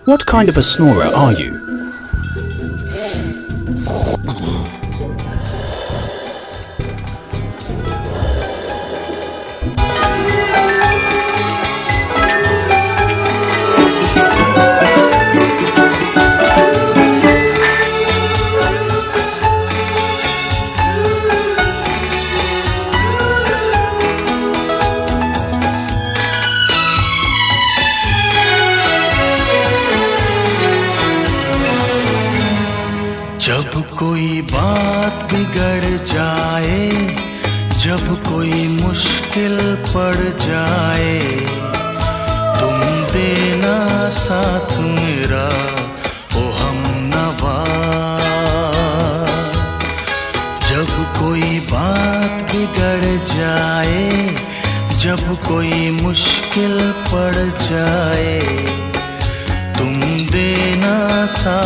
What kind of a snorer are you? जब कोई बात बिगड़ जाए, जब कोई मुश्किल पड़ जाए, तुम देना साथ मेरा ओ हमनवा। जब कोई बात बिगड़ जाए, जब कोई मुश्किल पड़ जाए, तुम देना साथ